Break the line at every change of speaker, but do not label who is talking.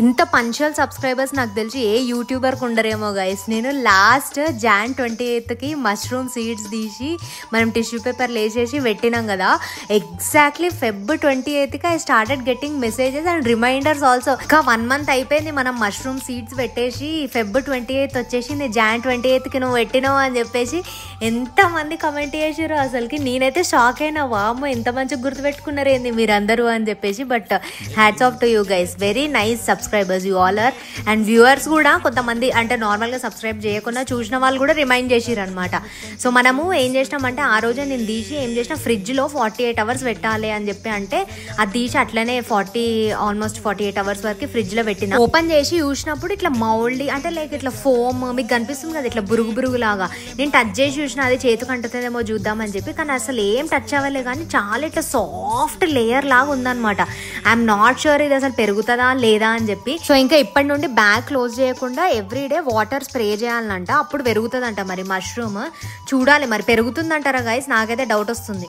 ఇంత punctual subscribers నాకు తెలిసి ఏ యూట్యూబర్కి ఉండరేమో గైస్. నేను లాస్ట్ Jan 28కి మష్రూమ్ సీడ్స్ తీసి మనం టిష్యూ పేపర్ లేచేసి పెట్టినాం కదా, ఎగ్జాక్ట్లీ Feb 28కి I started getting messages and reminders also. ఇంకా 1 month అయిపోయింది మనం మష్రూమ్ సీడ్స్ పెట్టేసి, Feb 28 వచ్చేసింది, Jan 28కి నువ్వు పెట్టినావు అని చెప్పేసి ఎంతమంది కమెంట్ చేసారు. అసలుకి నేనైతే షాక్ అయినా, వామ్మో ఎంత మంచిగా గుర్తుపెట్టుకున్నారు ఏంది మీరందరూ అని చెప్పేసి. But hats off to you guys, very nice subscribers you all are. And viewers కూడా కొంతమంది అంటే నార్మల్గా సబ్స్క్రైబ్ చేయకుండా చూసిన వాళ్ళు కూడా రిమైండ్ చేసిరు అనమాట. సో మనము ఏం చేసినామంటే ఆ రోజే నేను తీసి ఏం చేసిన, ఫ్రిడ్జ్లో 48 hours పెట్టాలి అని చెప్పి అంటే అది తీసి అట్లనే ఆల్మోస్ట్ 48 hours వరకు ఫ్రిడ్జ్లో పెట్టిన. ఓపెన్ చేసి చూసినప్పుడు ఇట్లా మౌల్డ్ అంటే లైక్ ఇట్లా ఫోమ్ మీకు కనిపిస్తుంది కదా, ఇట్లా బురుగు లాగా. నేను టచ్ చేసి చూసిన అది చేతికి అంటుతుందేమో చూద్దామని చెప్పి, కానీ అసలు ఏం టచ్ అవ్వలే, కానీ చాలా ఇట్లా సాఫ్ట్ లేయర్ లాగా ఉందన్నమాట. ఐఎమ్ నాట్ షూర్ ఇది అసలు పెరుగుతుందా లేదా అని చెప్పి. సో ఇంకా ఇప్పటి నుండి బ్యాగ్ క్లోజ్ చేయకుండా ఎవ్రీడే వాటర్ స్ప్రే చేయాలంట, అప్పుడు పెరుగుతుందంట మరి మష్రూమ్. చూడాలి మరి పెరుగుతుందంటారా గైస్, నాకైతే డౌట్ వస్తుంది.